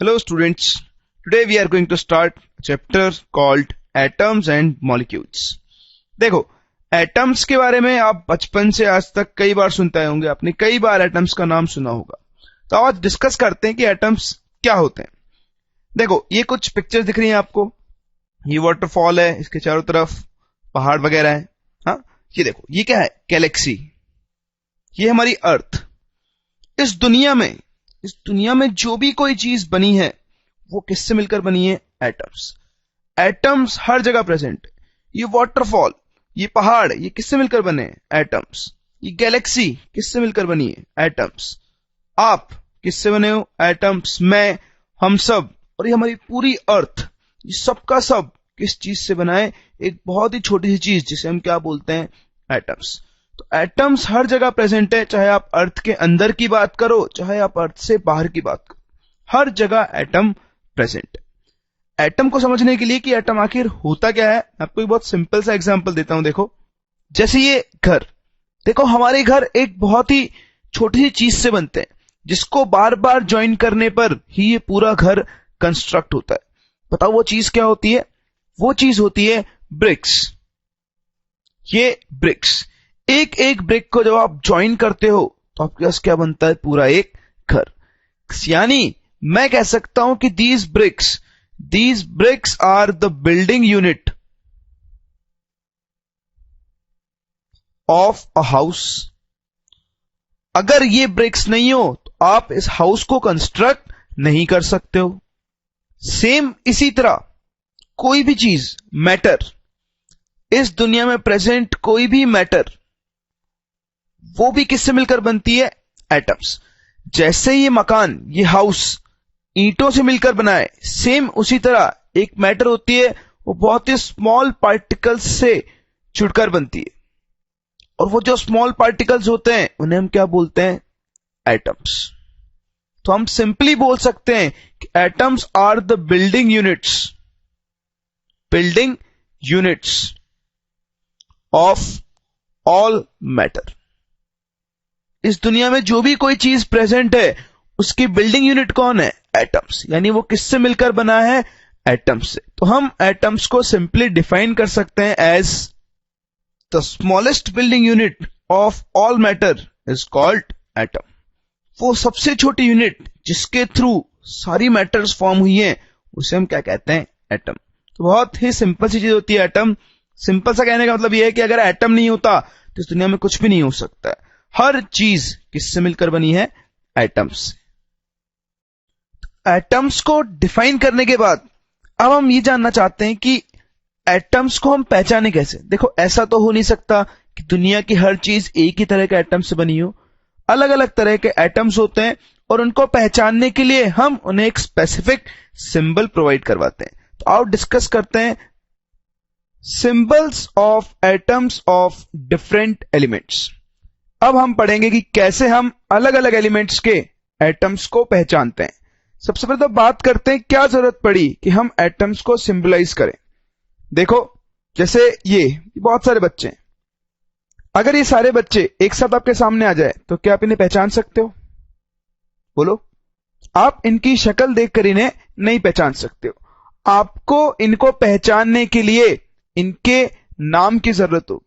Hello students, today we are going to start a chapter called Atoms and Molecules. देखो, atoms के बारे में आप बचपन से आज तक कई बार सुनते होंगे, आपने कई बार एटम्स का नाम सुना होगा। तो आज डिस्कस करते हैं कि एटम्स क्या होते हैं। देखो, ये कुछ पिक्चर्स दिख रही हैं आपको, ये वाटरफॉल है, इसके चारों तरफ पहाड़ वगैरह है। हाँ, ये देखो, ये क्या है? गैलेक्सी। ये हमारी अर्थ। इस दुनिया में जो भी कोई चीज बनी है वो किससे मिलकर बनी है? एटम्स। एटम्स हर जगह प्रेजेंट है। ये वाटरफॉल, ये पहाड़, ये किससे मिलकर बने हैं? एटम्स। ये गैलेक्सी किससे मिलकर बनी है? एटम्स। आप किससे बने हो? एटम्स। मैं, हम सब, और ये हमारी पूरी अर्थ, ये सब का सब किस चीज से बना है? एक बहुत ही छोटी सी चीज जिसे हम क्या बोलते हैं? एटम्स। तो एटम्स हर जगह प्रेजेंट है, चाहे आप अर्थ के अंदर की बात करो, चाहे आप अर्थ से बाहर की बात करो, हर जगह एटम प्रेजेंट है। एटम को समझने के लिए कि एटम आखिर होता क्या है, आपको एक बहुत सिंपल सा एग्जांपल देता हूं। देखो, जैसे ये घर, देखो हमारे घर एक बहुत ही छोटी सी चीज से बनते हैं, जिसको बार बार ज्वाइन करने पर ही ये पूरा घर कंस्ट्रक्ट होता है। बताओ वो चीज क्या होती है? वो चीज होती है ब्रिक्स। ये ब्रिक्स, एक एक ब्रिक को जब आप ज्वाइन करते हो तो आपके पास क्या बनता है? पूरा एक घर। यानी मैं कह सकता हूं कि these bricks are the building unit of a house. अगर ये ब्रिक्स नहीं हो तो आप इस हाउस को कंस्ट्रक्ट नहीं कर सकते हो। सेम इसी तरह कोई भी चीज, मैटर, इस दुनिया में प्रेजेंट कोई भी मैटर, वो भी किससे मिलकर बनती है? एटम्स। जैसे ये मकान, ये हाउस ईंटों से मिलकर बना है, सेम उसी तरह एक मैटर होती है, वो बहुत ही स्मॉल पार्टिकल्स से जुड़कर बनती है। और वो जो स्मॉल पार्टिकल्स होते हैं उन्हें हम क्या बोलते हैं? एटम्स। तो हम सिंपली बोल सकते हैं कि atoms are the building units of all matter. इस दुनिया में जो भी कोई चीज प्रेजेंट है उसकी बिल्डिंग यूनिट कौन है? एटम्स। यानी वो किससे मिलकर बना है? एटम्स से। तो हम एटम्स को सिंपली डिफाइन कर सकते हैं as the smallest building unit of all matter is called atom. वो सबसे छोटी यूनिट जिसके थ्रू सारी मैटर्स फॉर्म हुई हैं उसे हम क्या कहते हैं? एटम। तो बहुत ही सिंपल सी चीज होती है एटम। सिंपल सा कहने का मतलब यह है कि अगर एटम नहीं होता तो इस दुनिया में कुछ भी नहीं हो सकता है। हर चीज किससे मिलकर बनी है? एटम्स से। एटम्स को डिफाइन करने के बाद अब हम ये जानना चाहते हैं कि एटम्स को हम पहचाने कैसे। देखो, ऐसा तो हो नहीं सकता कि दुनिया की हर चीज एक ही तरह के एटम से बनी हो। अलग अलग तरह के एटम्स होते हैं और उनको पहचानने के लिए हम उन्हें एक स्पेसिफिक सिंबल प्रोवाइड करवाते हैं। तो आओ डिस्कस करते हैं symbols of atoms of different elements. अब हम पढ़ेंगे कि कैसे हम अलग अलग एलिमेंट्स के एटम्स को पहचानते हैं। सबसे पहले तो बात करते हैं क्या जरूरत पड़ी कि हम एटम्स को सिंबलाइज करें। देखो, जैसे ये बहुत सारे बच्चे हैं, अगर ये सारे बच्चे एक साथ आपके सामने आ जाए तो क्या आप इन्हें पहचान सकते हो? बोलो। आप इनकी शक्ल देखकर इन्हें नहीं पहचान सकते हो। आपको इनको पहचानने के लिए इनके नाम की जरूरत होगी।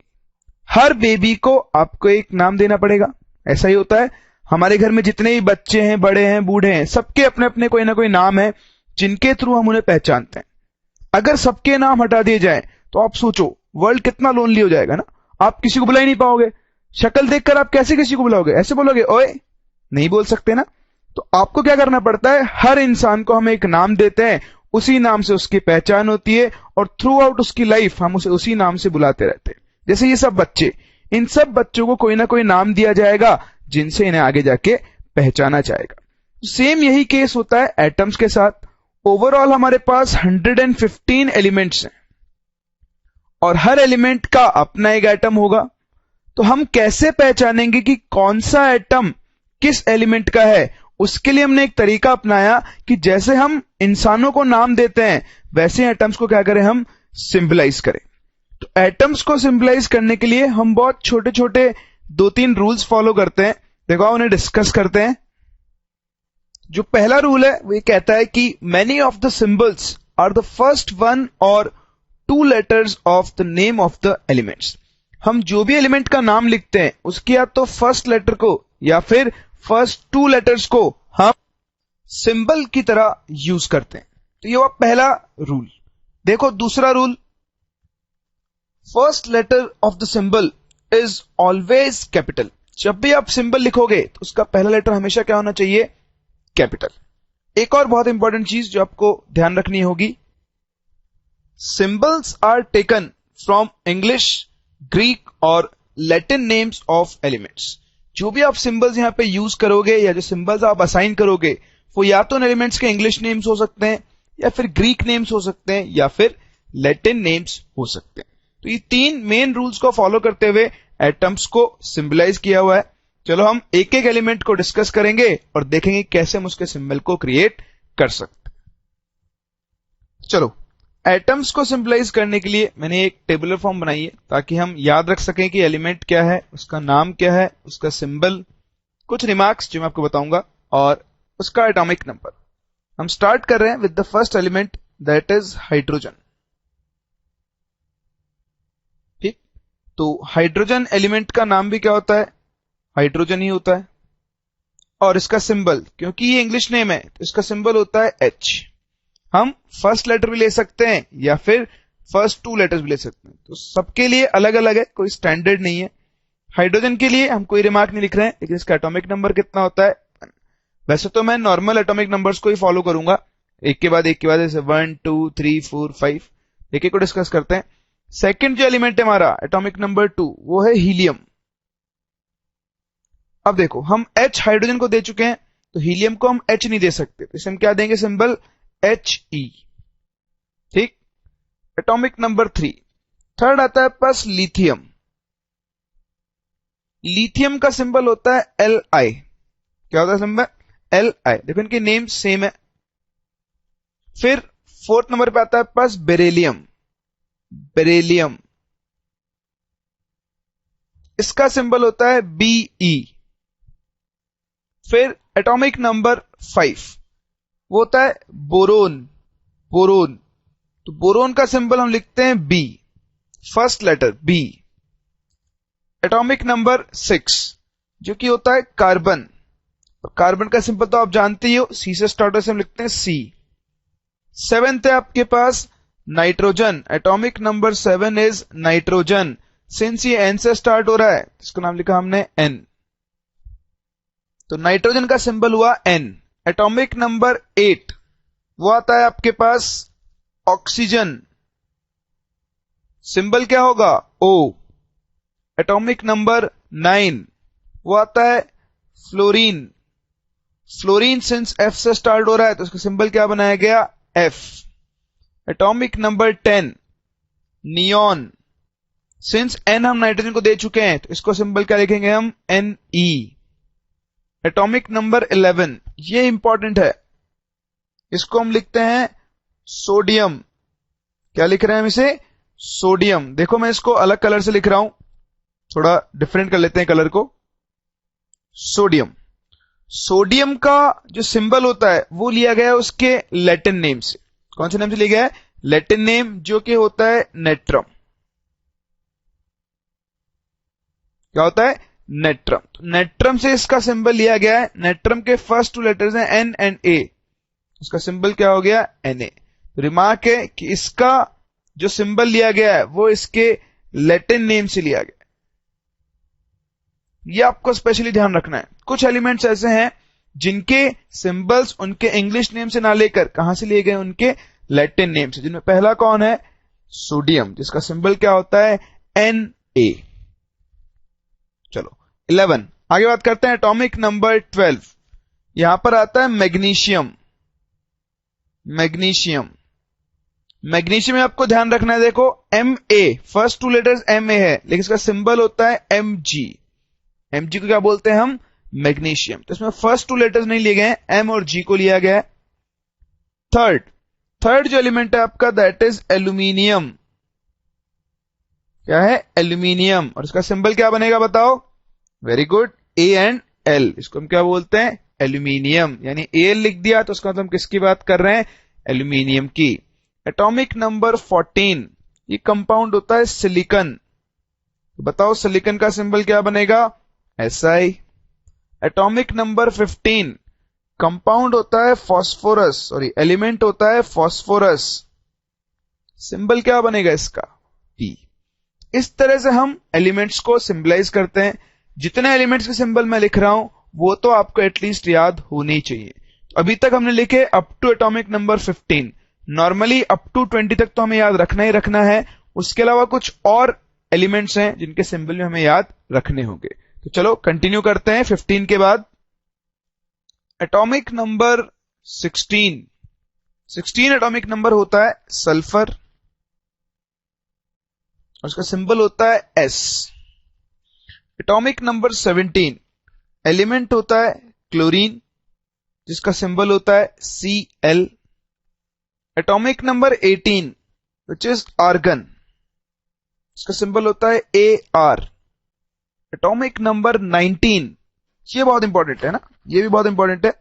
हर बेबी को आपको एक नाम देना पड़ेगा। ऐसा ही होता है, हमारे घर में जितने भी बच्चे हैं, बड़े हैं, बूढ़े हैं, सबके अपने अपने कोई ना कोई नाम है जिनके थ्रू हम उन्हें पहचानते हैं। अगर सबके नाम हटा दिए जाए तो आप सोचो वर्ल्ड कितना लोनली हो जाएगा ना। आप किसी को बुला ही नहीं पाओगे। शक्ल देखकर आप कैसे किसी को बुलाओगे? ऐसे बोलोगे ओए? नहीं बोल सकते ना। तो आपको क्या करना पड़ता है? हर इंसान को हम एक नाम देते हैं, उसी नाम से उसकी पहचान होती है और थ्रू आउट उसकी लाइफ हम उसे उसी नाम से बुलाते रहते हैं। जैसे ये सब बच्चे, इन सब बच्चों को कोई ना कोई नाम दिया जाएगा जिनसे इन्हें आगे जाके पहचाना जाएगा। सेम यही केस होता है एटम्स के साथ। ओवरऑल हमारे पास 115 एलिमेंट्स हैं और हर एलिमेंट का अपना एक एटम होगा। तो हम कैसे पहचानेंगे कि कौन सा एटम किस एलिमेंट का है? उसके लिए हमने एक तरीका अपनाया कि जैसे हम इंसानों को नाम देते हैं वैसे एटम्स को क्या करें? हम सिंबलाइज करें। तो एटम्स को सिंबलाइज करने के लिए हम बहुत छोटे छोटे 2-3 रूल्स फॉलो करते हैं। देखो, उन्हें डिस्कस करते हैं। जो पहला रूल है वो ये कहता है कि many of the symbols are the first one और two letters of the name of the elements. हम जो भी एलिमेंट का नाम लिखते हैं उसके या तो फर्स्ट लेटर को या फिर फर्स्ट टू लेटर्स को हम सिंबल की तरह यूज करते हैं। तो ये हुआ पहला रूल। देखो दूसरा rule, first letter of the symbol is always capital. जब भी आप सिंबल लिखोगे तो उसका पहला लेटर हमेशा क्या होना चाहिए? कैपिटल। एक और बहुत इंपॉर्टेंट चीज जो आपको ध्यान रखनी होगी, symbols are taken from English, Greek और लैटिन नेम्स ऑफ एलिमेंट्स। जो भी आप सिंबल्स यहां पे यूज करोगे या जो सिंबल्स आप असाइन करोगे वो या तो एलिमेंट्स के इंग्लिश नेम्स हो सकते हैं या फिर ग्रीक नेम्स हो सकते हैं या फिर लैटिन नेम्स हो सकते हैं। तो ये तीन मेन रूल्स को फॉलो करते हुए एटम्स को सिंबलाइज किया हुआ है। चलो हम एक एक एलिमेंट को डिस्कस करेंगे और देखेंगे कैसे हम उसके सिंबल को क्रिएट कर सकते हैं। चलो, एटम्स को सिंबलाइज करने के लिए मैंने एक टेबुलर फॉर्म बनाई है ताकि हम याद रख सकें कि एलिमेंट क्या है, उसका नाम क्या है, उसका सिंबल, कुछ रिमार्क्स जो मैं आपको बताऊंगा और उसका एटॉमिक नंबर। हम स्टार्ट कर रहे हैं with the first element that is hydrogen. ठीक, तो हाइड्रोजन एलिमेंट का नाम भी क्या होता है? हाइड्रोजन ही होता है। और इसका सिंबल, क्योंकि ये इंग्लिश नेम है तो इसका सिंबल होता है H। हम फर्स्ट लेटर भी ले सकते हैं या फिर फर्स्ट टू लेटर्स भी ले सकते हैं, तो सबके लिए अलग अलग है, कोई स्टैंडर्ड नहीं है। हाइड्रोजन के लिए हम कोई रिमार्क नहीं लिख रहे हैं, लेकिन इसका एटॉमिक नंबर कितना होता है? वैसे तो मैं नॉर्मल एटॉमिक नंबर्स को ही फॉलो करूंगा, एक के बाद जैसे 1 2 3 4 5, एक एक को डिस्कस करते हैं। सेकंड जो एलिमेंट है हमारा एटॉमिक नंबर 2, वो है हीलियम। अब देखो, हम H हाइड्रोजन को दे चुके हैं तो हीलियम को हम H नहीं दे सकते, तो इसे हम क्या देंगे? Symbol He। ठीक, एटॉमिक नंबर 3, थर्ड आता है पास लिथियम। लिथियम का सिंबल होता है Li। क्या होता है सिंबल? Li। देखो इनके नेम सेम है। फिर फोर्थ नंबर पे आता है पास बेरेलियम। बेरेलियम, इसका सिंबल होता है Be। फिर एटॉमिक नंबर 5 वो होता है बोरोन। बोरोन, तो बोरोन का सिंबल हम लिखते हैं B, first letter B। Atomic number 6 जो कि होता है कार्बन, और कार्बन का सिंबल तो आप जानते ही हो, C से स्टार्ट से हम लिखते हैं C। सेवेंथ है आपके पास nitrogen. Atomic number 7 is nitrogen. Since ये N से स्टार्ट हो रहा है इसका नाम लिखा हमने N, तो नाइट्रोजन का सिंबल हुआ N। एटॉमिक नंबर 8 वो आता है आपके पास ऑक्सीजन। सिंबल क्या होगा? O। एटॉमिक नंबर 9 वो आता है फ्लोरीन। फ्लोरीन सिंस F से स्टार्ट हो रहा है तो उसका सिंबल क्या बनाया गया? F। Atomic number 10 neon. Since N हम नाइट्रोजन को दे चुके हैं तो इसको सिंबल क्या लिखेंगे हम? Ne। एटॉमिक नंबर 11, ये इंपॉर्टेंट है, इसको हम लिखते हैं सोडियम। क्या लिख रहे हैं हम इसे? सोडियम। देखो मैं इसको अलग कलर से लिख रहा हूं, थोड़ा डिफरेंट कर लेते हैं कलर को। सोडियम। सोडियम का जो सिंबल होता है वो लिया गया है उसके लैटिन नेम से। कौन से नेम से लिया गया है? लैटिन नेम, जो कि होता है नेट्रम। क्या होता है? नेट्रम। तो नेट्रम से इसका सिंबल लिया गया है। नेट्रम के फर्स्ट टू लेटर्स हैं N एंड A, उसका सिंबल क्या हो गया? Na। रिमार्क है कि इसका जो सिंबल लिया गया है वो इसके लैटिन नेम से लिया गया है। ये आपको स्पेशली ध्यान रखना है। कुछ एलिमेंट्स ऐसे हैं जिनके सिंबल्स उनके इंग्लिश नेम से ना लेकर कहां से लिए गए? उनके लैटिन नेम से, जिनमें पहला कौन है? सोडियम, जिसका सिंबल क्या होता है? Na। चलो 11 आगे बात करते हैं। एटॉमिक नंबर 12 यहां पर आता है मैग्नीशियम। मैग्नीशियम, मैग्नीशियम में आपको ध्यान रखना है, देखो Ma, first two letters Ma है लेकिन इसका सिंबल होता है Mg। Mg को क्या बोलते हैं हम? मैग्नीशियम। तो इसमें फर्स्ट टू लेटर्स नहीं लिए गए हैं, M और G को लिया गया है। थर्ड जो एलिमेंट है आपका दैट इज एल्यूमिनियम। क्या है? एल्यूमिनियम। और इसका सिंबल क्या बनेगा बताओ? Very good, A and L। इसको हम क्या बोलते हैं? एल्यूमिनियम, यानी Al लिख दिया तो उसका मतलब हम किसकी बात कर रहे हैं? एल्यूमिनियम की। एटॉमिक नंबर 14, ये कंपाउंड होता है सिलिकॉन। बताओ सिलिकॉन का सिंबल क्या बनेगा? Si। एटॉमिक नंबर 15, कंपाउंड होता है फास्फोरस, सॉरी एलिमेंट होता है फास्फोरस, सिंबल क्या बनेगा इसका? P। इस तरह से हम एलिमेंट्स को सिंबलाइज करते हैं। जितने एलिमेंट्स के सिंबल मैं लिख रहा हूं वो तो आपको एटलीस्ट याद होने ही चाहिए। अभी तक हमने लिखे up to atomic number 15, normally up to 20 तक तो हमें याद रखना ही रखना है। उसके अलावा कुछ और एलिमेंट्स हैं जिनके सिंबल भी हमें याद रखने होंगे। तो चलो कंटिन्यू करते हैं 15 के बाद। एटॉमिक नंबर 16 एटॉमिक नंबर होता है सल्फर, उसका सिंबल होता है S। एटॉमिक नंबर 17, एलिमेंट होता है क्लोरीन, जिसका सिंबल होता है Cl। Atomic number 18, which is argon, इसका सिंबल होता है Ar। एटॉमिक नंबर 19, ये बहुत इंपॉर्टेंट है ना, ये भी बहुत इंपॉर्टेंट है,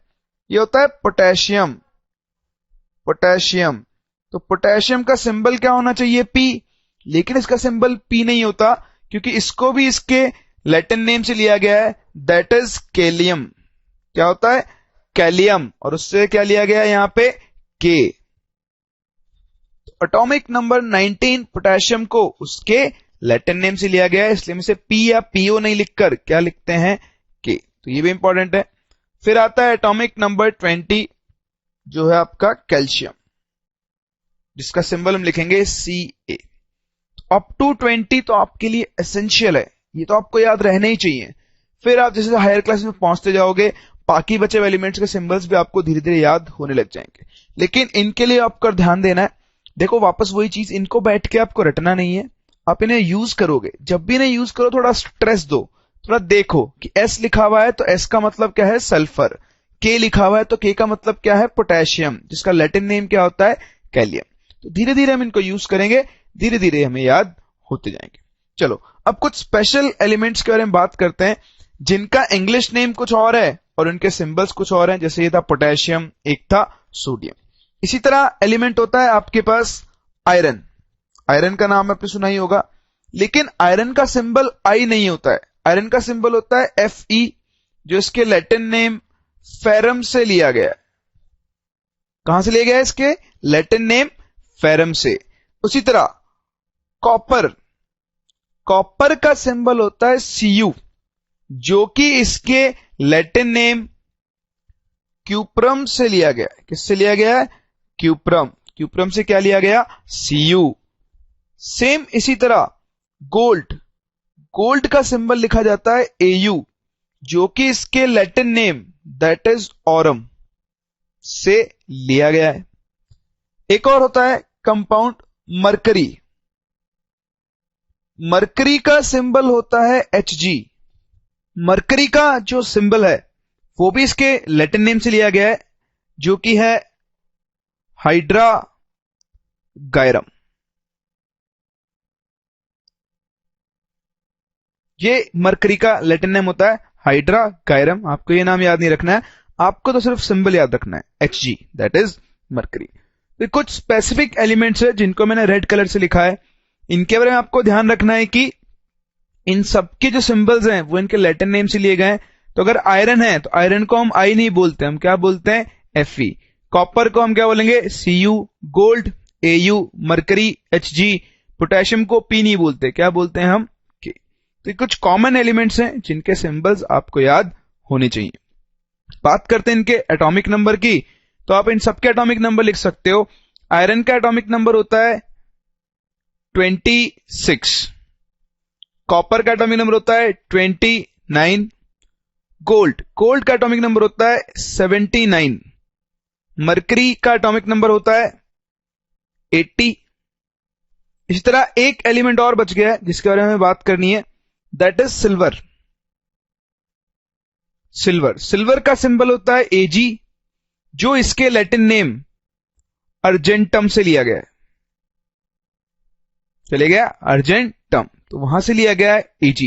ये होता है पोटेशियम। पोटेशियम, तो पोटेशियम का सिंबल क्या होना चाहिए? P, लेकिन इसका सिंबल P नहीं होता क्योंकि इसको भी इसके लैटिन नेम से लिया गया है, दैट इज कैलियम। क्या होता है? कैलियम, और उससे क्या लिया गया है यहां पे? K। एटॉमिक नंबर 19 पोटेशियम को उसके लैटिन नेम से लिया गया है, इसलिए हम इसे P या PO नहीं लिखकर क्या लिखते हैं? K। तो ये भी इंपॉर्टेंट है। फिर आता है एटॉमिक नंबर 20, जो है आपका कैल्शियम, जिसका सिंबल हम लिखेंगे Ca। अप टू 20 तो आपके लिए एसेंशियल है, ये तो आपको याद रहना ही चाहिए। फिर आप जैसे हायर क्लास में पहुंचते जाओगे, बाकी बचे हुए एलिमेंट्स के सिंबल्स भी आपको धीरे धीरे याद होने लग जाएंगे, लेकिन इनके लिए आपको ध्यान देना है। देखो वापस वही चीज, इनको बैठ के आपको रटना नहीं है, आप इन्हें यूज करोगे। जब भी इन्हें यूज करो थोड़ा स्ट्रेस दो, थोड़ा देखो कि S लिखा हुआ है तो S का मतलब क्या है? सल्फर। K लिखा हुआ है तो K का मतलब क्या है? पोटेशियम, जिसका लैटिन नेम क्या होता है? कैलियम। तो धीरे धीरे हम इनको यूज करेंगे, धीरे धीरे हमें याद होते जाएंगे। चलो अब कुछ स्पेशल एलिमेंट्स के बारे में बात करते हैं, जिनका इंग्लिश नेम कुछ और है और उनके सिंबल्स कुछ और हैं। जैसे ये था पोटेशियम, एक था सोडियम। इसी तरह एलिमेंट होता है आपके पास आयरन। आयरन का नाम आपने सुना ही होगा, लेकिन आयरन का सिंबल I नहीं होता है, आयरन का सिंबल होता है Fe, जो इसके लैटिन नेम फेरम से लिया गया है। कहां से लिया गया है? इसके लैटिन नेम फेरम से। उसी तरह कॉपर, कॉपर का सिंबल होता है Cu, जो कि इसके लैटिन नेम क्यूप्रम से लिया गया है। किससे लिया गया है? क्यूप्रम। क्यूप्रम से क्या लिया गया? Cu। सेम इसी तरह गोल्ड, गोल्ड का सिंबल लिखा जाता है Au, जो कि इसके Latin name that is Aurum से लिया गया है। एक और होता है कंपाउंड मरकरी, मरकरी का सिंबल होता है Hg। मरकरी का जो सिंबल है वो भी इसके लैटिन नेम से लिया गया है, जो कि है हाइड्रा गायरम। ये मरकरी का लैटिन नेम होता है हाइड्रा गायरम। आपको ये नाम याद नहीं रखना है, आपको तो सिर्फ सिंबल याद रखना है Hg, दैट इज मरकरी। तो कुछ स्पेसिफिक एलिमेंट्स है जिनको मैंने रेड कलर से लिखा है, इनके बारे में आपको ध्यान रखना है कि इन सबके जो सिंबल्स हैं वो इनके लैटिन नेम से लिए गए हैं। तो अगर आयरन है तो आयरन को हम I नहीं बोलते, हम क्या बोलते हैं? Fe। कॉपर को हम क्या बोलेंगे? Cu। Gold Au, mercury Hg, potassium को P नहीं बोलते, क्या बोलते हैं हम? K। तो कुछ कॉमन एलिमेंट्स हैं जिनके सिंबल्स आपको याद होने चाहिए। बात करते हैं इनके एटॉमिक नंबर की, तो आप इन सबके एटॉमिक नंबर लिख सकते हो। आयरन का एटॉमिक नंबर होता है 26, कॉपर का एटॉमिक नंबर होता है 29, गोल्ड का एटॉमिक नंबर होता है 79, मरकरी का एटॉमिक नंबर होता है 80। इसी तरह एक एलिमेंट और बच गया है जिसके बारे में हमें बात करनी है, दैट इज सिल्वर। सिल्वर का सिंबल होता है Ag, जो इसके लैटिन नेम अर्जेंटम से लिया गया है। चले गया अर्जेंटम, तो वहां से लिया गया है Ag,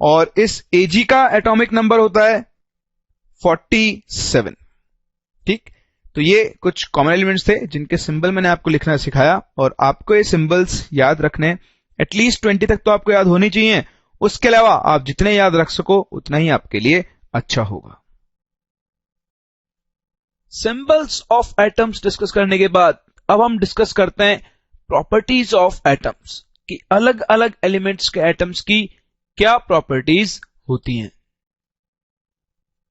और इस Ag का एटॉमिक नंबर होता है 47। ठीक, तो ये कुछ कॉमन एलिमेंट्स थे जिनके सिंबल मैंने आपको लिखना सिखाया, और आपको ये सिंबल्स याद रखने, एटलीस्ट 20 तक तो आपको याद होनी चाहिए। उसके अलावा आप जितने याद रख सको उतना ही आपके लिए अच्छा होगा। सिंबल्स ऑफ एटम्स डिस्कस करने के बाद अब हम डिस्कस करते हैं प्रॉपर्टीज ऑफ एटम्स, कि अलग अलग एलिमेंट्स के एटम्स की क्या प्रॉपर्टीज होती हैं।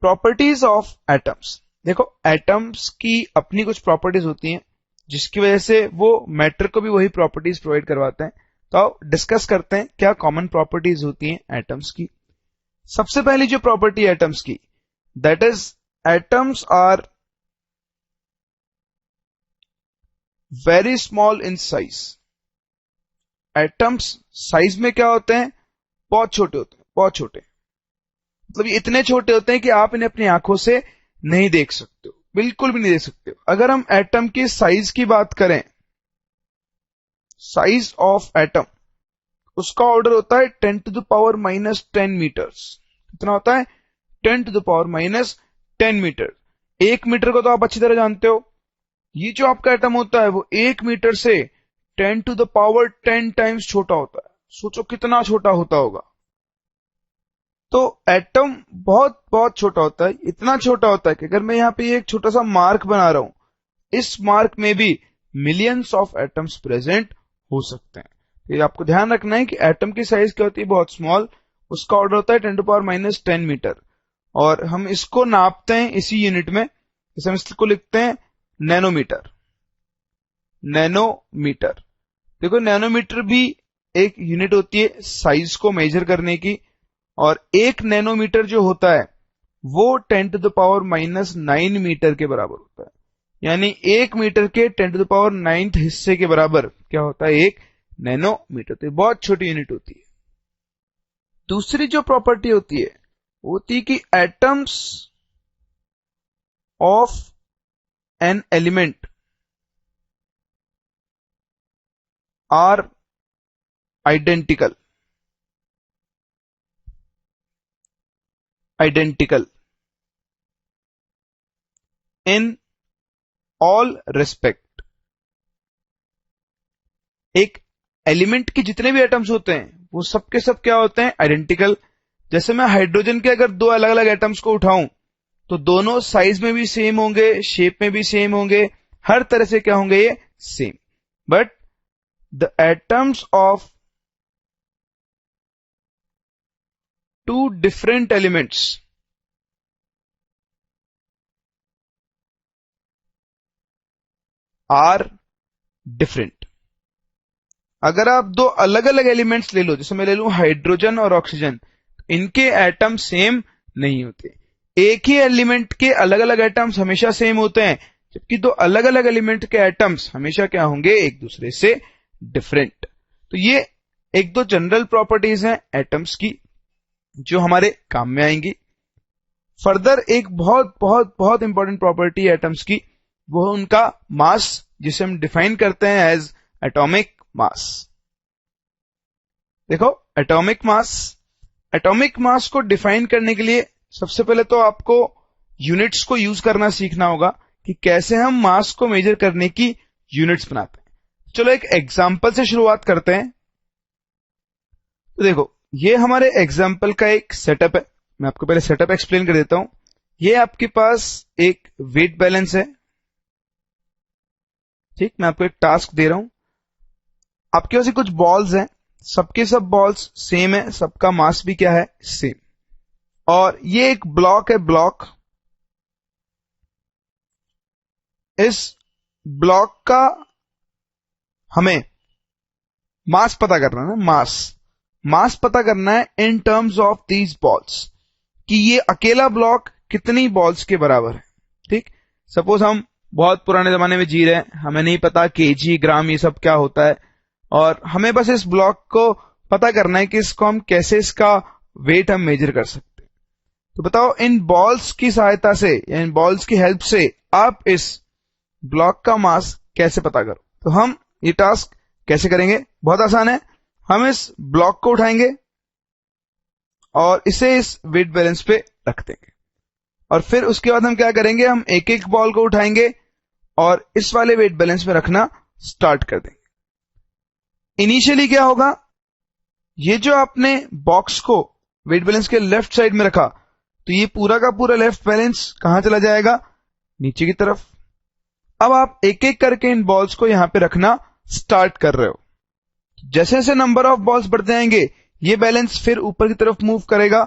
प्रॉपर्टीज ऑफ एटम्स, देखो एटम्स की अपनी कुछ प्रॉपर्टीज होती हैं जिसकी वजह से वो मैटर को भी वही प्रॉपर्टीज प्रोवाइड करवाते हैं। तो आओ डिस्कस करते हैं क्या कॉमन प्रॉपर्टीज होती हैं एटम्स की। सबसे पहली जो प्रॉपर्टी है एटम्स की, that is atoms are very small in size. Atoms size में क्या होते हैं, बहुत छोटे होते हैं, बहुत छोटे, मतलब ये इतने छोटे होते हैं कि आप इन्हें अपनी आंखों से नहीं देख सकते हो, बिल्कुल भी नहीं देख सकते हो। अगर हम एटम की साइज की बात करें, साइज ऑफ एटम, उसका ऑर्डर होता है 10 to the power -10 मीटर्स। कितना होता है, 10 to the power -10 metre. 1 metre को तो आप अच्छी तरह जानते हो, ये जो आपका एटम होता है वो 1 मीटर से 10 to the power 10 टाइम्स छोटा होता है। सोचो कितना छोटा होता होगा। तो एटम बहुत बहुत छोटा होता है, इतना छोटा होता है कि अगर मैं यहां पे एक छोटा सा मार्क बना रहा हूं, इस मार्क में भी मिलियंस ऑफ एटम्स प्रेजेंट हो सकते हैं। तो ये आपको ध्यान रखना है कि एटम की साइज क्या होती है, बहुत स्मॉल, उसका ऑर्डर होता है 10 to the power -10 मीटर, और हम इसको नापते हैं इसी यूनिट में, जैसे हम इसको लिखते हैं नैनोमीटर। नैनोमीटर, देखो नैनोमीटर भी एक यूनिट होती है साइज को मेजर करने की, और 1 नैनोमीटर जो होता है वो 10 to the power -9 मीटर के बराबर होता है। यानी 1 मीटर के 10 to the power 9th हिस्से के बराबर क्या होता है, 1 नैनोमीटर। तो बहुत छोटी यूनिट होती है। दूसरी जो प्रॉपर्टी होती है वो होती है कि atoms of an element are identical. Identical in all respect. एक एलिमेंट के जितने भी एटम्स होते हैं वो सबके सब क्या होते हैं, आइडेंटिकल। जैसे मैं हाइड्रोजन के अगर 2 अलग अलग एटम्स को उठाऊं तो दोनों साइज में भी सेम होंगे, शेप में भी सेम होंगे, हर तरह से क्या होंगे, ये same. But the atoms of 2 different elements are different. अगर आप 2 अलग अलग एलिमेंट्स ले लो, जैसे मैं ले लूं हाइड्रोजन और ऑक्सीजन, इनके एटम सेम नहीं होते। एक ही एलिमेंट के अलग अलग एटम्स हमेशा सेम होते हैं, जबकि 2 अलग अलग एलिमेंट के एटम्स हमेशा क्या होंगे, एक दूसरे से डिफरेंट। तो ये 1-2 जनरल प्रॉपर्टीज हैं एटम्स की जो हमारे काम में आएंगी। फर्दर एक बहुत बहुत बहुत इंपॉर्टेंट प्रॉपर्टी है एटम्स की, वो है उनका मास, जिसे हम डिफाइन करते हैं एज एटॉमिक मास। देखो एटॉमिक मास, एटॉमिक मास को डिफाइन करने के लिए सबसे पहले तो आपको यूनिट्स को यूज करना सीखना होगा कि कैसे हम मास को मेजर करने की यूनिट्स बनाते हैं। चलो एक एग्जांपल से शुरुआत करते हैं। तो देखो ये हमारे एग्जांपल का एक सेटअप है। मैं आपको पहले सेटअप एक्सप्लेन कर देता हूं। ये आपके पास एक वेट बैलेंस है, ठीक, मैं आपको एक टास्क दे रहा हूं। आपके पास कुछ बॉल्स हैं, सबके सब बॉल्स सेम है, सबका मास भी क्या है, सेम। और ये एक ब्लॉक है, ब्लॉक, इस ब्लॉक का हमें मास पता करना है ना, मास पता करना है in terms of these balls, कि ये अकेला ब्लॉक कितनी बॉल्स के बराबर है। ठीक, सपोज हम बहुत पुराने जमाने में जी रहे हैं, हमें नहीं पता केजी, ग्राम, ये सब क्या होता है, और हमें बस इस ब्लॉक को पता करना है कि इसको हम कैसे, इसका वेट हम मेजर कर सकते हैं। तो बताओ इन बॉल्स की सहायता से या इन बॉल्स की हेल्प से आप इस ब्लॉक का मास कैसे पता करो। तो हम ये टास्क कैसे करेंगे, बहुत आसान है। हम इस ब्लॉक को उठाएंगे और इसे इस वेट बैलेंस पे रख देंगे। और फिर उसके बाद हम क्या करेंगे, हम एक एक बॉल को उठाएंगे और इस वाले वेट बैलेंस में रखना स्टार्ट कर देंगे। इनिशियली क्या होगा, ये जो आपने बॉक्स को वेट बैलेंस के लेफ्ट साइड में रखा, तो ये पूरा का पूरा लेफ्ट बैलेंस कहां चला जाएगा, नीचे की तरफ। अब आप एक एक करके इन बॉल्स को यहां पे रखना स्टार्ट कर रहे हो। जैसे जैसे नंबर ऑफ बॉल्स बढ़ते जाएंगे, ये बैलेंस फिर ऊपर की तरफ मूव करेगा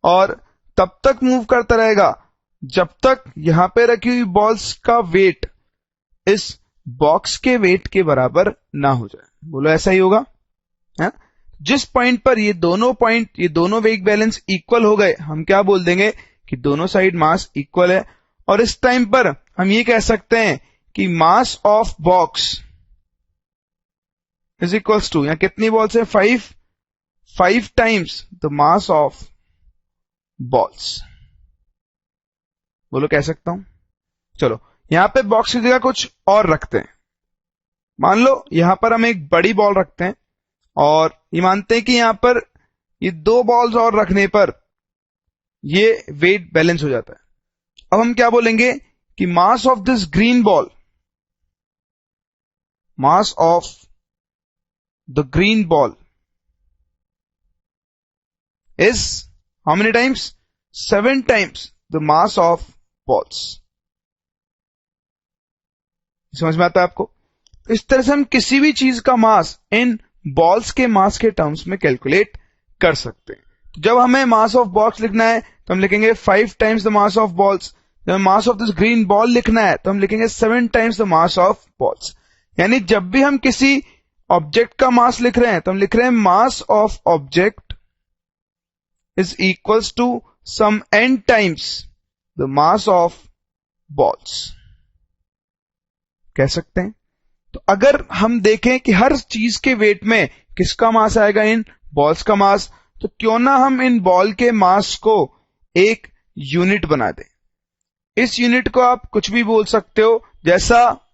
और तब तक मूव करता रहेगा जब तक यहां पे रखी हुई बॉल्स का वेट इस बॉक्स के वेट के बराबर ना हो जाए। बोलो ऐसा ही होगा, है? जिस पॉइंट पर ये दोनों वेट बैलेंस इक्वल हो गए, हम क्या बोल देंगे कि दोनों साइड मास इक्वल है। और इस टाइम पर हम ये कह सकते हैं कि mass of box is equals to, यहां कितनी बॉल्स है, 5 times the mass of balls. बोलो कह सकता हूं। चलो यहां पे बॉक्स की जगह कुछ और रखते हैं। मान लो यहां पर हम एक बड़ी बॉल रखते हैं और ये मानते हैं कि यहां पर ये 2 बॉल्स और रखने पर ये वेट बैलेंस हो जाता है। अब हम क्या बोलेंगे कि mass of this green ball, mass of the green ball is how many times, 7 times the mass of balls. समझ में आता है आपको? इस तरह से हम किसी भी चीज का मास इन बॉल्स के मास के टर्म्स में कैलकुलेट कर सकते हैं। जब हमें मास ऑफ बॉक्स लिखना है तो हम लिखेंगे 5 times the mass of balls. जब mass of this green ball लिखना है तो हम लिखेंगे 7 times the mass of balls. यानी जब भी हम किसी ऑब्जेक्ट का मास लिख रहे हैं तो हम लिख रहे हैं mass of object is equals to sum n times the mass of balls, कह सकते हैं। तो अगर हम देखें कि हर चीज के वेट में किसका मास आएगा, इन बॉल्स का मास, तो क्यों ना हम इन बॉल के मास को एक यूनिट बना दें। इस यूनिट को आप कुछ भी बोल सकते हो, जैसा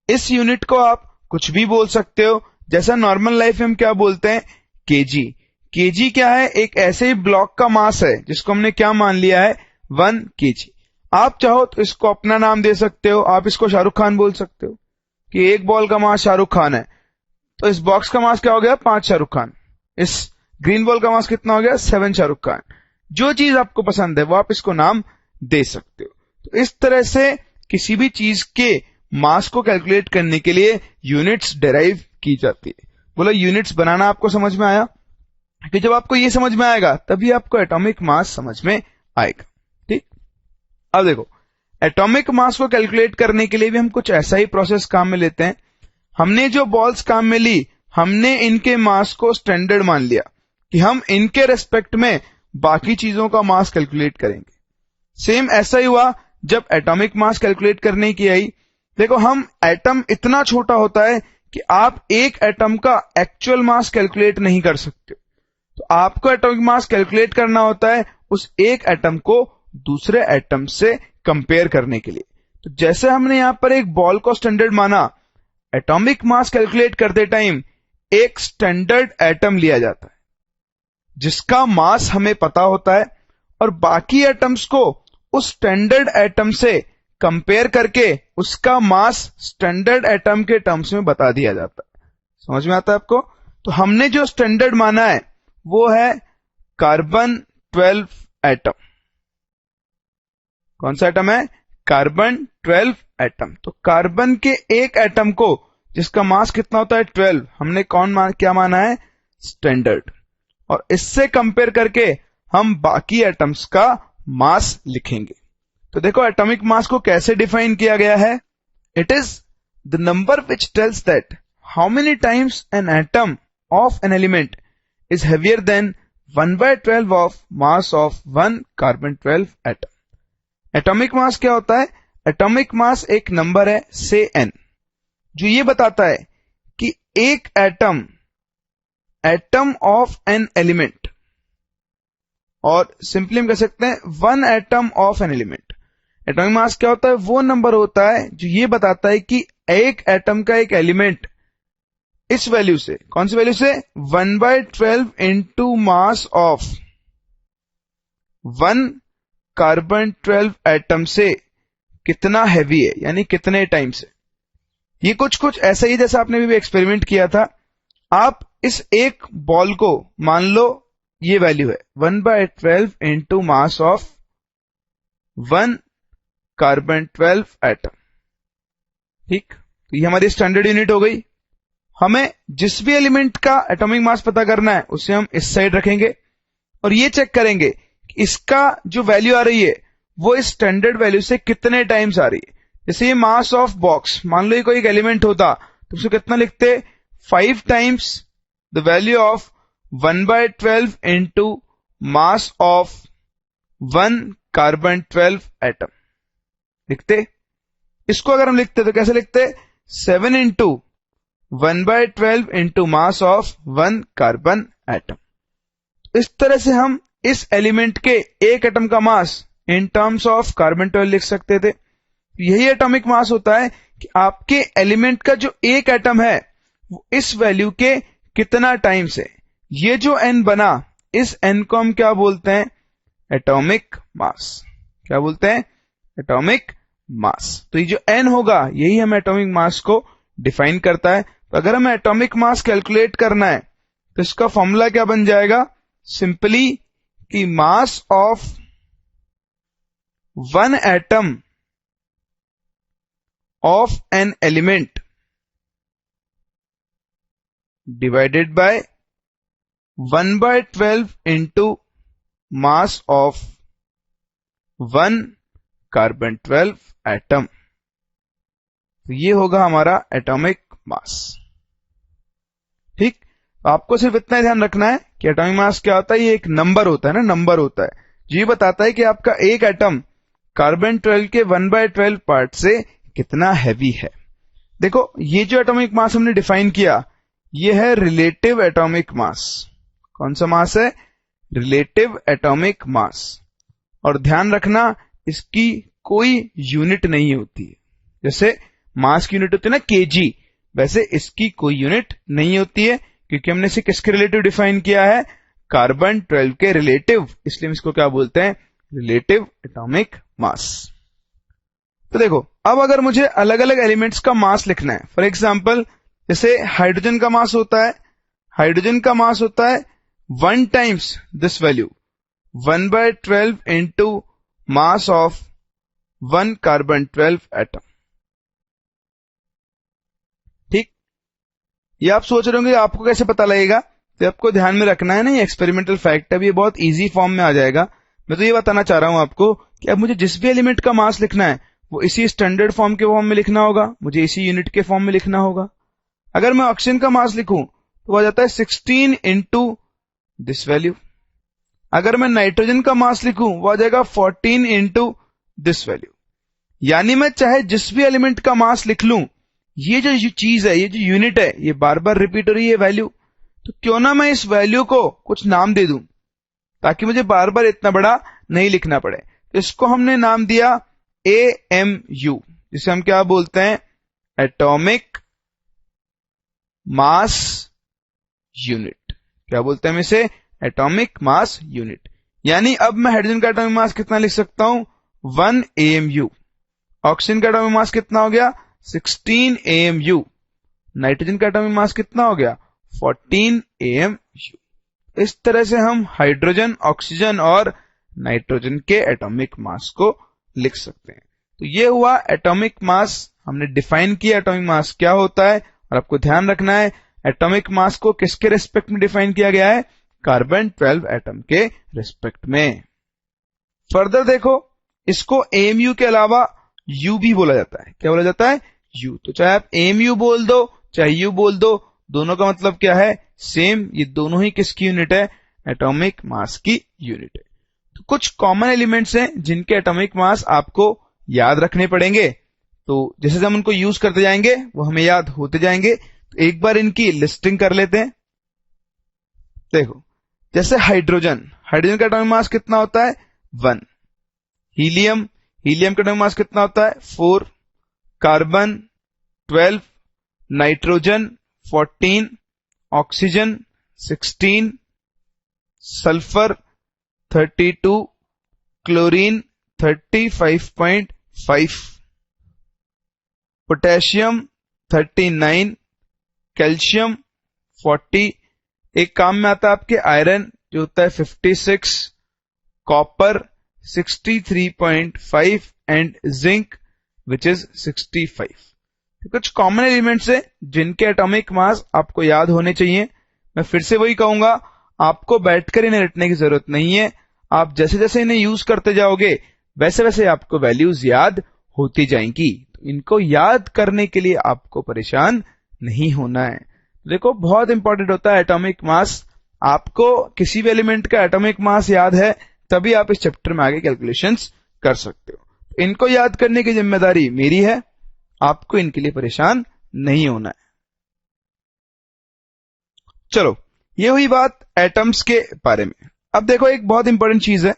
इस यूनिट को आप कुछ भी बोल सकते हो जैसा नॉर्मल लाइफ में हम क्या बोलते हैं, केजी। केजी क्या है, एक ऐसे ही ब्लॉक का मास है जिसको हमने क्या मान लिया है, 1 केजी। आप चाहो तो इसको अपना नाम दे सकते हो, आप इसको शाहरुख खान बोल सकते हो कि एक बॉल का मास शाहरुख खान है, तो इस बॉक्स का मास क्या हो गया, 5 शाहरुख खान। इस ग्रीन बॉल का मास कितना हो गया, 7 शाहरुख खान। जो चीज आपको पसंद है वो आप इसको नाम दे सकते हो। तो इस तरह से किसी भी चीज के मास को कैलकुलेट करने के लिए यूनिट्स डिराइव की जाती है। बोलो यूनिट्स बनाना आपको समझ में आया? कि जब आपको ये समझ में आएगा तभी आपको एटॉमिक मास समझ में आएगा। ठीक, अब देखो एटॉमिक मास को कैलकुलेट करने के लिए भी हम कुछ ऐसा ही प्रोसेस काम में लेते हैं। हमने जो बॉल्स काम में ली, हमने इनके मास को स्टैंडर्ड मान लिया कि हम इनके रेस्पेक्ट में बाकी चीजों का मास कैलकुलेट करेंगे। सेम ऐसा ही हुआ जब एटॉमिक मास कैलकुलेट करने की आई। देखो हम एटम इतना छोटा होता है कि आप एक एटम का एक्चुअल मास कैलकुलेट नहीं कर सकते, तो आपको एटॉमिक मास कैलकुलेट करना होता है उस एक एटम को दूसरे एटम से कंपेयर करने के लिए। तो जैसे हमने यहां पर एक बॉल को स्टैंडर्ड माना, एटॉमिक मास कैलकुलेट करते टाइम एक स्टैंडर्ड एटम लिया जाता है जिसका मास हमें पता होता है और बाकी एटम्स को उस स्टैंडर्ड एटम से कंपेयर करके उसका मास स्टैंडर्ड एटम के टर्म्स में बता दिया जाता है। समझ में आता है आपको? तो हमने जो स्टैंडर्ड माना है वो है कार्बन 12 एटम। कौन सा एटम है? Carbon 12 atom. तो कार्बन के एक एटम को जिसका मास कितना होता है 12, हमने क्या माना है? स्टैंडर्ड। और इससे कंपेयर करके हम बाकी एटम्स का मास लिखेंगे। तो देखो एटॉमिक मास को कैसे डिफाइन किया गया है। It is the number which tells that how many times an atom of an element is heavier than 1/12 of mass of one carbon 12 atom. Atomic mass क्या होता है? एटॉमिक मास एक number है से n, जो ये बताता है कि एक एटम ऑफ एन एलिमेंट, और सिंपली हम कह सकते हैं 1 atom of an element. Atomic mass क्या होता है? वो नंबर होता है जो ये बताता है कि एक एटम का एक एलिमेंट इस वैल्यू से, कौन सी वैल्यू से? 1/12 into mass of 1 carbon 12 atom से कितना हैवी है, यानी कितने टाइम से। ये कुछ ऐसा ही जैसा आपने भी एक्सपेरिमेंट किया था। आप इस एक बॉल को मान लो ये वैल्यू है 1/12 into mass of 1 carbon 12 atom. ठीक, तो ये हमारी स्टैंडर्ड यूनिट हो गई। हमें जिस भी एलिमेंट का एटॉमिक मास पता करना है उसे हम इस साइड रखेंगे और ये चेक करेंगे कि इसका जो वैल्यू आ रही है वो इस स्टैंडर्ड वैल्यू से कितने टाइम्स आ रही है। जैसे ये मास ऑफ बॉक्स, मान लो ये कोई एक एलिमेंट होता तो उसे कितना लिखते, 5 times the value of 1/12 into mass of 1 carbon 12 atom लिखते। इसको अगर हम लिखते तो कैसे लिखते, 7 into 1/12 into mass of 1 carbon atom. इस तरह से हम इस एलिमेंट के एक एटम का मास इन टर्म्स ऑफ कार्बन 12 लिख सकते थे। यही एटॉमिक मास होता है कि आपके एलिमेंट का जो एक एटम है वो इस वैल्यू के कितना टाइम्स है। ये जो n बना, इस n को हम क्या बोलते हैं, एटॉमिक मास। क्या बोलते हैं, एटॉमिक मास। तो ये जो n होगा यही हमें एटॉमिक मास को डिफाइन करता है। तो अगर हमें एटॉमिक मास कैलकुलेट करना है तो इसका फॉर्मूला क्या बन जाएगा, सिंपली कि mass of 1 atom of an element divided by 1/12 into mass of 1 carbon 12 atom. तो ये होगा हमारा एटॉमिक मास। ठीक, आपको सिर्फ इतना ध्यान रखना है कि एटॉमिक मास क्या होता है, ये एक नंबर होता है ना, नंबर होता है जो ये बताता है कि आपका एक एटम कार्बन 12 के 1/12 पार्ट से कितना हैवी है। देखो ये जो एटॉमिक मास हमने डिफाइन किया ये है रिलेटिव एटॉमिक मास। कौन सा मास है, रिलेटिव एटॉमिक मास। और ध्यान रखना इसकी कोई यूनिट नहीं होती है। जैसे मास की यूनिट होती है ना केजी, वैसे इसकी कोई यूनिट नहीं होती है क्योंकि हमने इसे किसके रिलेटिव डिफाइन किया है, कार्बन 12 के रिलेटिव, इसलिए हम इसको क्या बोलते हैं, रिलेटिव एटॉमिक मास। तो देखो अब अगर मुझे अलग अलग एलिमेंट्स का मास लिखना है, फॉर एग्जांपल जैसे हाइड्रोजन का मास होता है, हाइड्रोजन का मास होता है 1 times this value 1/12 into mass of 1 carbon 12 atom. ठीक, ये आप सोच रहे होंगे आपको कैसे पता लगेगा, तो आपको ध्यान में रखना है ना, ये एक्सपेरिमेंटल फैक्ट है, ये बहुत इजी फॉर्म में आ जाएगा। मैं तो ये बताना चाह रहा हूं आपको कि अब मुझे जिस भी एलिमेंट का मास लिखना है वो इसी स्टैंडर्ड फॉर्म के फॉर्म में लिखना होगा, मुझे इसी यूनिट के फॉर्म में लिखना होगा। अगर मैं ऑक्सीजन का मास लिखूं तो वो आ जाता है 16 इंटू दिस वैल्यू। अगर मैं नाइट्रोजन का मास लिखूं वो आ जाएगा 14 इंटू दिस वैल्यू। यानी मैं चाहे जिस भी एलिमेंट का मास लिख लूं, ये जो चीज है, ये जो यूनिट है, ये बार बार रिपीट हो रही है वैल्यू, तो क्यों ना मैं इस वैल्यू को कुछ नाम दे दूं ताकि मुझे बार बार इतना बड़ा नहीं लिखना पड़े। तो इसको हमने नाम दिया AMU, जिसे हम क्या बोलते हैं, एटॉमिक मास यूनिट। क्या बोलते हैं हम इसे, एटॉमिक मास यूनिट। यानी अब मैं हाइड्रोजन का एटॉमिक मास कितना लिख सकता हूं, 1 AMU। ऑक्सीजन का एटॉमिक मास कितना हो गया, 16 AMU। नाइट्रोजन का एटॉमिक मास कितना हो गया, 14 AMU। इस तरह से हम हाइड्रोजन, ऑक्सीजन और नाइट्रोजन के एटॉमिक मास को लिख सकते हैं। तो ये हुआ एटॉमिक मास, हमने डिफाइन किया एटॉमिक मास क्या होता है। और आपको ध्यान रखना है एटॉमिक मास को किसके रिस्पेक्ट में डिफाइन किया गया है, कार्बन 12 एटम के रिस्पेक्ट में। फर्दर देखो, इसको AMU के अलावा U भी बोला जाता है। क्या बोला जाता है, U। तो चाहे आप AMU बोल दो चाहे U बोल दो, दोनों का मतलब क्या है, सेम। ये दोनों ही किसकी यूनिट है, एटॉमिक मास की यूनिट है। तो कुछ कॉमन एलिमेंट्स हैं जिनके एटॉमिक मास आपको याद रखने पड़ेंगे। तो जैसे हम उनको यूज करते जाएंगे वो हमें याद होते जाएंगे। तो एक बार इनकी लिस्टिंग कर लेते हैं। देखो जैसे हाइड्रोजन, हाइड्रोजन का एटॉमिक मास कितना होता है, 1। हीलियम, हीलियम का एटॉमिक मास कितना होता है, 4। Carbon 12, nitrogen 14, oxygen 16, sulphur 32, chlorine 35.5, potassium 39, calcium 40, एक काम में आता है आपके आयरन जो होता है 56, copper 63.5 and zinc which is 65। कुछ कॉमन एलिमेंट्स है जिनके एटॉमिक मास आपको याद होने चाहिए। मैं फिर से वही कहूंगा, आपको बैठकर इन्हें रटने की जरूरत नहीं है। आप जैसे जैसे इन्हें यूज करते जाओगे वैसे वैसे आपको वैल्यूज याद होती जाएंगी। तो इनको याद करने के लिए आपको परेशान नहीं होना है। देखो बहुत इंपॉर्टेंट होता है एटॉमिक मास। आपको किसी भी एलिमेंट का एटॉमिक मास याद है तभी आप इस चैप्टर में आगे कैलकुलेशंस कर सकते हो। इनको याद करने की जिम्मेदारी मेरी है, आपको इनके लिए परेशान नहीं होना है। चलो, ये हुई बात एटम्स के बारे में। अब देखो एक बहुत इंपॉर्टेंट चीज है,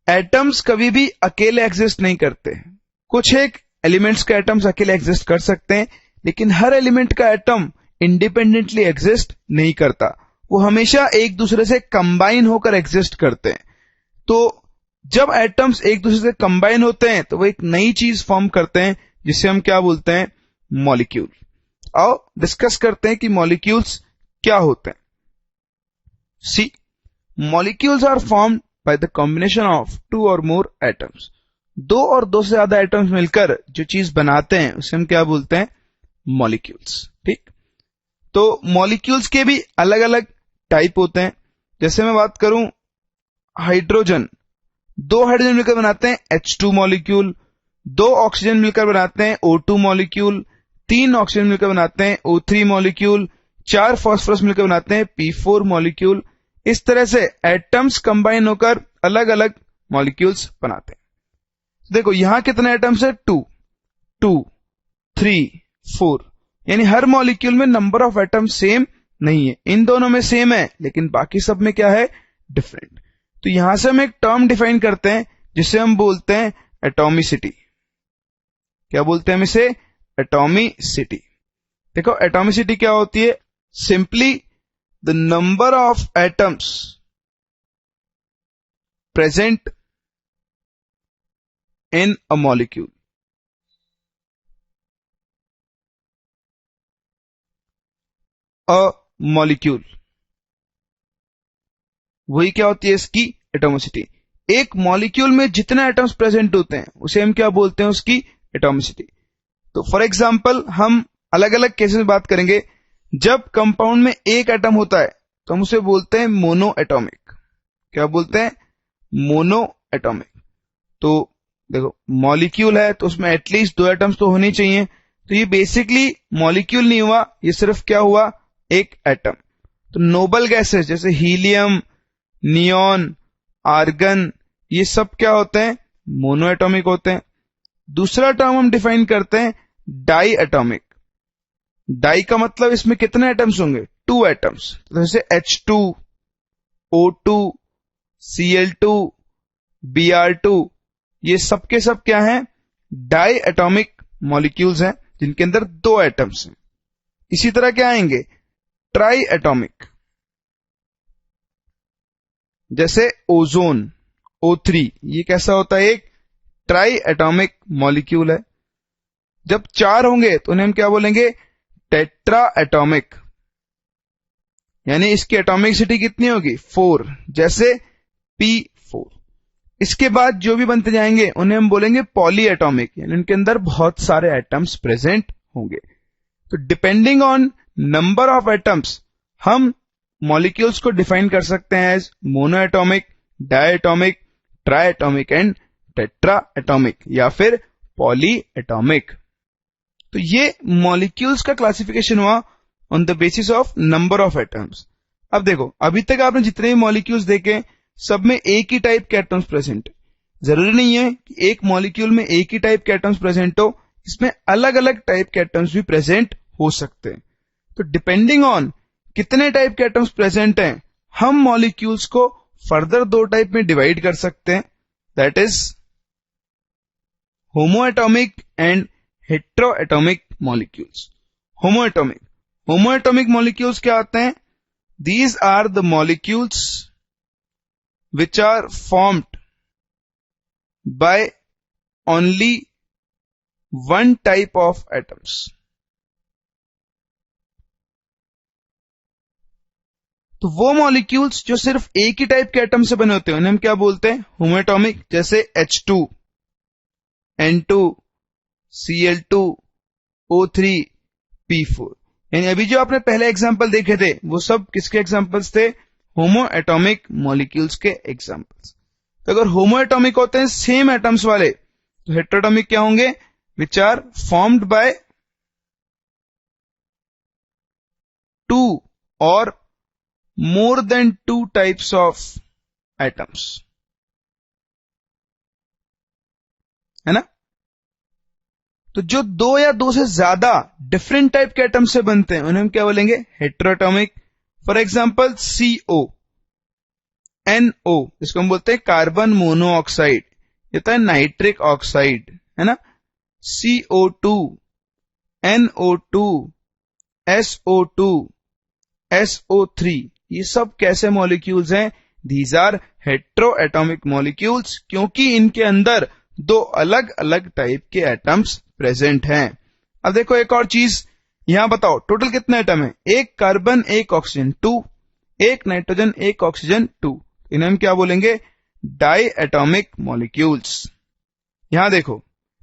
एटम्स कभी भी अकेले एग्जिस्ट नहीं करते। कुछ एक एलिमेंट्स का एटम्स अकेले एग्जिस्ट कर सकते हैं, लेकिन हर एलिमेंट का एटम इंडिपेंडेंटली एग्जिस्ट नहीं करता। वो हमेशा एक दूसरे से कंबाइन होकर एग्जिस्ट करते हैं। तो जब एटम्स एक दूसरे से कंबाइन होते हैं तो वो एक नई चीज फॉर्म करते हैं जिसे हम क्या बोलते हैं, मॉलिक्यूल। आओ डिस्कस करते हैं कि मॉलिक्यूल्स क्या होते हैं। See, molecules are formed by the combination of 2 और मोर एटम्स। 2 और 2 से ज्यादा एटम्स मिलकर जो चीज बनाते हैं उसे हम क्या बोलते हैं, मॉलिक्यूल्स। ठीक, तो मॉलिक्यूल्स के भी अलग अलग टाइप होते हैं। जैसे मैं बात करूं हाइड्रोजन, 2 हाइड्रोजन मिलकर बनाते हैं H2 मॉलिक्यूल, 2 ऑक्सीजन मिलकर बनाते हैं O2 मॉलिक्यूल, 3 ऑक्सीजन मिलकर बनाते हैं O3 मॉलिक्यूल, 4 फास्फोरस मिलकर बनाते हैं P4 मॉलिक्यूल। इस तरह से एटम्स कंबाइन होकर अलग अलग मॉलिक्यूल्स बनाते हैं। देखो यहां कितने एटम्स है, 2, 2, 3, 4, यानी हर मॉलिक्यूल में नंबर ऑफ एटम्स सेम नहीं है। इन दोनों में सेम है लेकिन बाकी सब में क्या है, डिफरेंट। तो यहां से हम एक टर्म डिफाइन करते हैं जिसे हम बोलते हैं एटॉमिसिटी। क्या बोलते हैं हम इसे, एटॉमिसिटी। देखो एटॉमिसिटी क्या होती है, simply the number of atoms present in a molecule. A molecule, वही क्या होती है इसकी एटॉमिसिटी। एक मॉलिक्यूल में जितने एटम्स प्रेजेंट होते हैं उसे हम क्या बोलते हैं, उसकी एटॉमिसिटी। तो फॉर एग्जांपल हम अलग अलग केसेस में बात करेंगे। जब कंपाउंड में एक एटम होता है तो हम उसे बोलते हैं मोनो एटॉमिक। क्या बोलते हैं, मोनो एटॉमिक। तो देखो मॉलिक्यूल है तो उसमें एटलीस्ट 2 एटम्स तो होने चाहिए। तो ये बेसिकली मॉलिक्यूल नहीं हुआ, ये सिर्फ क्या हुआ, एक एटम। तो नोबल गैसेस जैसे हीलियम, नियॉन, आर्गन, ये सब क्या होते हैं, मोनो एटॉमिक होते हैं। दूसरा टर्म हम डिफाइन करते हैं डाई एटॉमिक। डाई का मतलब इसमें कितने एटम्स होंगे, 2 एटम्स। तो जैसे H2, O2, Cl2, Br2, ये सब के सब क्या हैं, डाई एटॉमिक मॉलिक्यूल्स हैं जिनके अंदर 2 एटम्स हैं। इसी तरह क्या आएंगे, ट्राई एटॉमिक, जैसे ओजोन O3, ये कैसा होता है, एक ट्राई एटॉमिक मॉलिक्यूल है। जब 4 होंगे तो उन्हें हम क्या बोलेंगे, टेट्रा एटॉमिक, यानी इसकी एटॉमिसिटी कितनी होगी, 4, जैसे P4। इसके बाद जो भी बनते जाएंगे उन्हें हम बोलेंगे पॉली एटॉमिक, यानी उनके अंदर बहुत सारे एटम्स प्रेजेंट होंगे। तो depending on number of atoms हम मॉलिक्यूल्स को डिफाइन कर सकते हैं as mono atomic, di atomic, tri atomic and tetra atomic, या फिर पॉली एटॉमिक। तो ये मॉलिक्यूल्स का क्लासिफिकेशन हुआ on the basis of number of atoms. अब देखो अभी तक आपने जितने भी मॉलिक्यूल्स देखे सब में एक ही टाइप के एटम्स प्रेजेंट है। जरूरी नहीं है कि एक मॉलिक्यूल में एक ही टाइप के एटम्स प्रेजेंट हो, इसमें अलग अलग टाइप के एटम्स भी प्रेजेंट हो सकते हैं। तो डिपेंडिंग ऑन कितने टाइप के एटम्स प्रेजेंट हैं हम मॉलिक्यूल्स को फर्दर 2 टाइप में डिवाइड कर सकते हैं, that is homoatomic and heteroatomic molecules. Homoatomic molecules क्या होते हैं, these are the molecules which are formed by only one type of atoms. तो वो मॉलिक्यूल्स जो सिर्फ एक ही टाइप के एटम से बने होते हैं उन्हें हम क्या बोलते हैं? होमोएटॉमिक। जैसे H2, N2, Cl2, O3, P4। यानी अभी जो आपने पहले एग्जांपल देखे थे वो सब किसके एग्जांपल्स थे? होमोएटॉमिक मॉलिक्यूल्स के एग्जांपल्स। तो अगर होमोएटॉमिक होते हैं सेम एटम्स वाले, तो हेटेरोटॉमिक क्या होंगे? Which are formed by two और more than two types of atoms, है ना? तो जो दो या दो से ज्यादा डिफरेंट टाइप के एटम से बनते हैं उन्हें हम क्या बोलेंगे? हेटेरोटॉमिक। फॉर एग्जांपल CO, NO, इसको हम बोलते हैं कार्बन मोनोऑक्साइड, ये होता है नाइट्रिक ऑक्साइड, है ना? CO2, NO2, SO2, SO3, ये सब कैसे मॉलिक्यूल्स हैं? दीज आर हेटेरोएटॉमिक मॉलिक्यूल्स, क्योंकि इनके अंदर दो अलग अलग टाइप के एटम्स प्रेजेंट हैं। अब देखो एक और चीज, यहां बताओ टोटल कितने एटम है? एक कार्बन, एक ऑक्सीजन 2, एक नाइट्रोजन, एक ऑक्सीजन 2। इन्हें हम क्या बोलेंगे? Di atomic molecules. यहां देखो,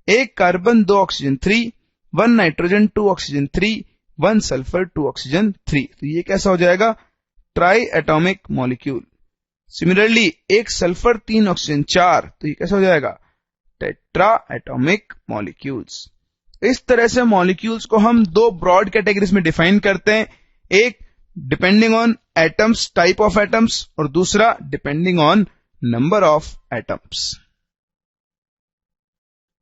एक carbon, 2 oxygen 3, 1 nitrogen, 2 oxygen 3, 1 sulphur, 2 oxygen 3। तो ये कैसा हो जाएगा? Tri atomic molecule. सिमिलरली एक सल्फर, 3 ऑक्सीजन 4, तो ये कैसा हो जाएगा? Tetra atomic molecules. इस तरह से मॉलिक्यूल्स को हम दो ब्रॉड कैटेगरीज में डिफाइन करते हैं, एक depending on atoms, type of atoms, और दूसरा depending on number of atoms.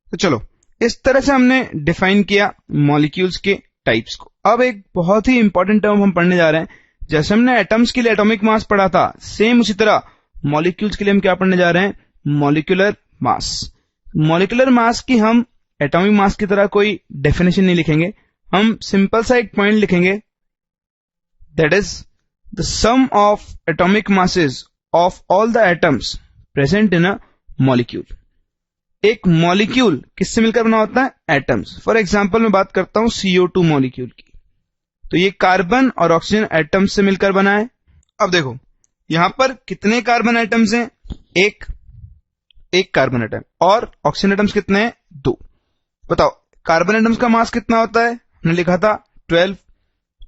तो चलो इस तरह से हमने डिफाइन किया मॉलिक्यूल्स के टाइप्स को। अब एक बहुत ही इंपॉर्टेंट टर्म हम पढ़ने जा रहे हैं। जैसे हमने एटम्स के लिए एटॉमिक मास पढ़ा था, सेम उसी तरह मॉलिक्यूल्स के लिए हम क्या पढ़ने जा रहे हैं? Molecular mass. मॉलिक्यूलर मास की हम एटॉमिक मास की तरह कोई डेफिनेशन नहीं लिखेंगे, हम सिंपल सा एक पॉइंट लिखेंगे, that is the sum of atomic masses of all the atoms present in a molecule. एक मॉलिक्यूल किससे मिलकर बना होता है? एटम्स। फॉर एग्जाम्पल मैं बात करता हूं CO2 मॉलिक्यूल की, तो ये कार्बन और ऑक्सीजन एटम्स से मिलकर बना है। अब देखो यहां पर कितने कार्बन एटम्स हैं? एक कार्बन एटम, और ऑक्सीजन एटम्स कितने हैं? 2। बताओ कार्बन एटम्स का मास कितना होता है? हमने लिखा था 12।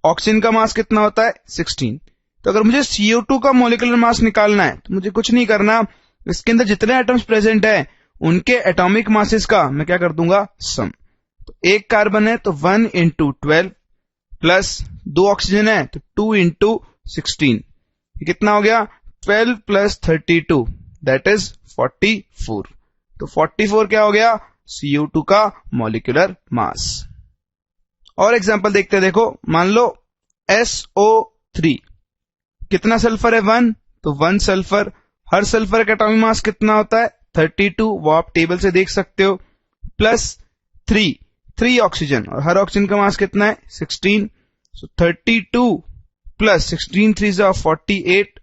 ऑक्सीजन का मास कितना होता है? 16। तो अगर मुझे CO2 का मॉलिक्यूलर मास निकालना है तो मुझे कुछ नहीं करना, इसके अंदर जितने एटम्स प्रेजेंट है उनके एटॉमिक मासेस का मैं क्या कर दूंगा? सम। तो एक कार्बन है तो 1 into 12 प्लस 2 ऑक्सीजन है तो 2 into 16, ये कितना हो गया? 12 प्लस 32, दैट इज 44। तो 44 क्या हो गया? CO2 का मॉलिक्यूलर मास। और एग्जांपल देखते हैं, देखो मान लो SO3, कितना सल्फर है? 1, तो 1 सल्फर। हर सल्फर का एटॉमिक मास कितना होता है? 32, वो आप टेबल से देख सकते हो। प्लस 3 ऑक्सीजन, और हर ऑक्सीजन का मास कितना है? 16। सो 32 प्लस 16 3 जा 48,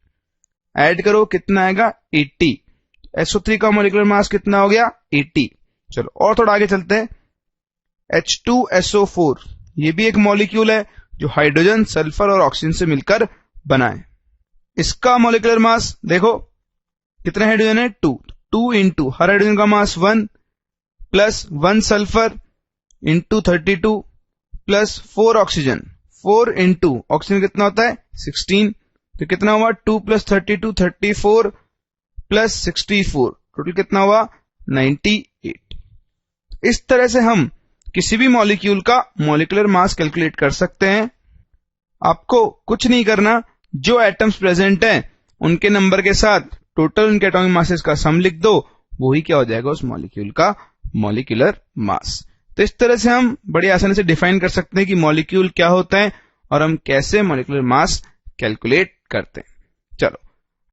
ऐड करो कितना आएगा? 80। SO3 का मॉलिक्यूलर मास कितना हो गया? 80। चलो और थोड़ा आगे चलते हैं। H2SO4, ये भी एक मॉलिक्यूल है जो हाइड्रोजन, सल्फर और ऑक्सीजन से मिलकर बना है। इसका मॉलिक्यूलर मास देखो कितने हाइड्रोजन है? 2 इंटू हर हाइड्रोजन का मास 1 plus 1 sulphur into 32 plus 4 oxygen, 4 into oxygen कितना होता है? 16। तो कितना हुआ? 2 प्लस 32 34 प्लस 64, टोटल कितना हुआ? 98। इस तरह से हम किसी भी मॉलिक्यूल का मॉलिक्यूलर मास कैलकुलेट कर सकते हैं। आपको कुछ नहीं करना, जो एटम्स प्रेजेंट हैं उनके नंबर के साथ टोटल उनके एटॉमिक मासेस का सम लिख दो, वो ही क्या हो जाएगा? उस मॉलिक्यूल का मॉलिक्यूलर मास। तो इस तरह से हम बड़ी आसानी से डिफाइन कर सकते हैं कि मॉलिक्यूल क्या होता है और हम कैसे मॉलिक्यूलर मास कैलकुलेट करते हैं।